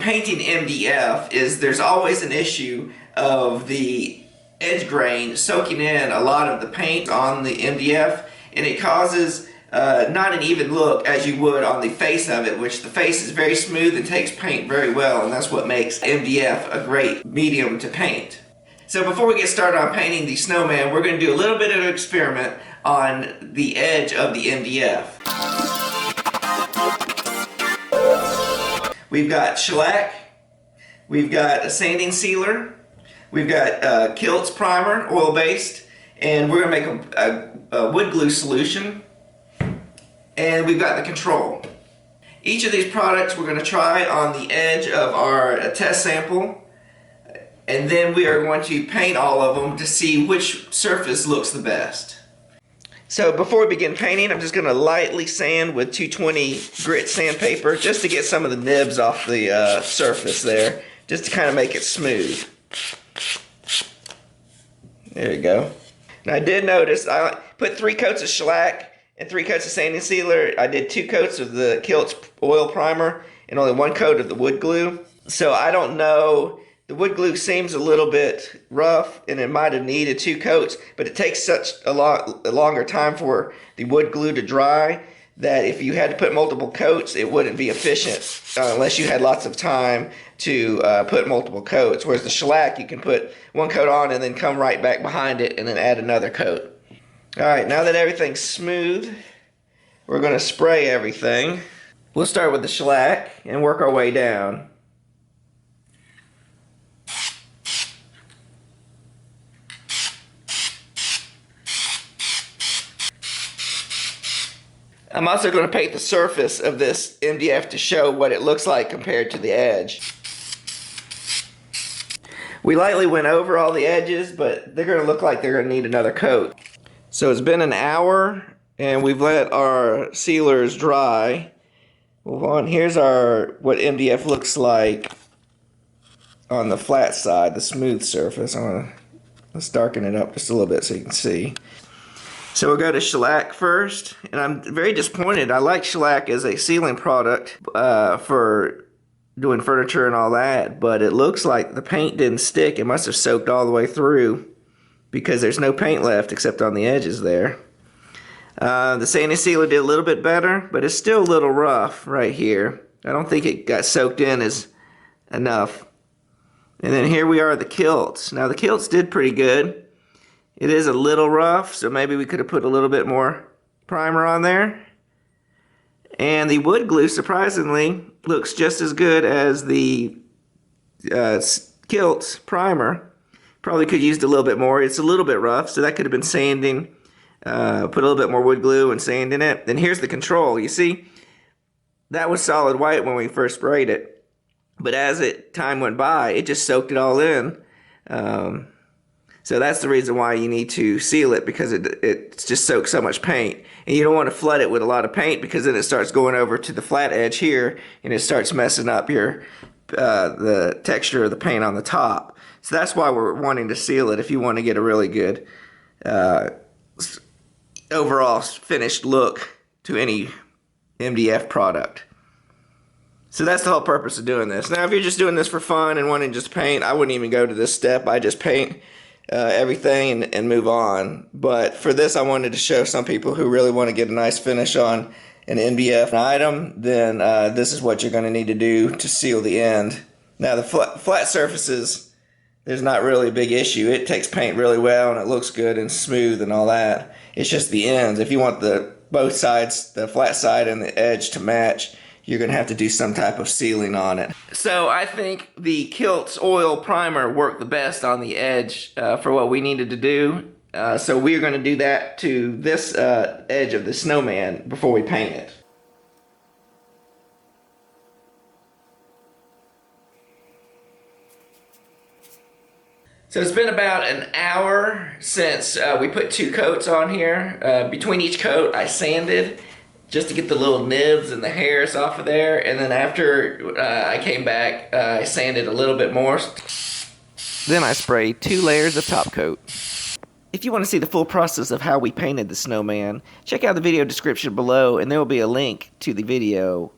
Painting MDF is there's always an issue of the edge grain soaking in a lot of the paint on the MDF, and it causes not an even look as you would on the face of it, which the face is very smooth and takes paint very well, and that's what makes MDF a great medium to paint. So before we get started on painting the Snowman, we're going to do a little bit of an experiment on the edge of the MDF. We've got shellac, we've got a sanding sealer, we've got Kilts primer, oil-based, and we're going to make a wood glue solution, and we've got the control. Each of these products we're going to try on the edge of our test sample, and then we are going to paint all of them to see which surface looks the best. So before we begin painting, I'm just going to lightly sand with 220 grit sandpaper just to get some of the nibs off the surface there, just to kind of make it smooth. There you go. Now I did notice I put 3 coats of shellac and 3 coats of sanding sealer. I did 2 coats of the Kilts oil primer and only 1 coat of the wood glue. So I don't know. The wood glue seems a little bit rough and it might have needed 2 coats, but it takes such a longer time for the wood glue to dry that if you had to put multiple coats, it wouldn't be efficient unless you had lots of time to put multiple coats. Whereas the shellac, you can put 1 coat on and then come right back behind it and then add another coat. Alright, now that everything's smooth, we're going to spray everything. We'll start with the shellac and work our way down. I'm also going to paint the surface of this MDF to show what it looks like compared to the edge. We lightly went over all the edges, but they're going to look like they're going to need another coat. So it's been an hour and we've let our sealers dry. Move on. Here's what MDF looks like on the flat side, the smooth surface. Let's darken it up just a little bit so you can see. So we'll go to shellac first, and I'm very disappointed. I like shellac as a sealing product for doing furniture and all that, but it looks like the paint didn't stick. It must have soaked all the way through because there's no paint left except on the edges there. The sanding sealer did a little bit better, but it's still a little rough right here. I don't think it got soaked in as enough. And then here we are, the Kilts. Now the Kilts did pretty good. It is a little rough, so maybe we could have put a little bit more primer on there. And the wood glue, surprisingly, looks just as good as the Kilts primer. Probably could have used a little bit more. It's a little bit rough, so that could have been sanding. Put a little bit more wood glue and sand in it. Then here's the control. You see, that was solid white when we first sprayed it. But as time went by, it just soaked it all in. So that's the reason why you need to seal it, because it just soaks so much paint. And you don't want to flood it with a lot of paint because then it starts going over to the flat edge here and it starts messing up the texture of the paint on the top. So that's why we're wanting to seal it if you want to get a really good overall finished look to any MDF product. So that's the whole purpose of doing this. Now if you're just doing this for fun and wanting just to paint, I wouldn't even go to this step. I just paint everything and move on. But for this, I wanted to show some people who really want to get a nice finish on an MDF item, then this is what you're going to need to do to seal the end. Now the flat surfaces, there's not really a big issue. It takes paint really well and it looks good and smooth and all that. It's just the ends. If you want both sides, the flat side and the edge to match, you're going to have to do some type of sealing on it. So I think the Kilts oil primer worked the best on the edge for what we needed to do. So we're going to do that to this edge of the Snowman before we paint it. So it's been about an hour since we put 2 coats on here. Between each coat I sanded just to get the little nibs and the hairs off of there, and then after I came back I sanded a little bit more. Then I sprayed 2 layers of top coat. If you want to see the full process of how we painted the Snowman, check out the video description below and there will be a link to the video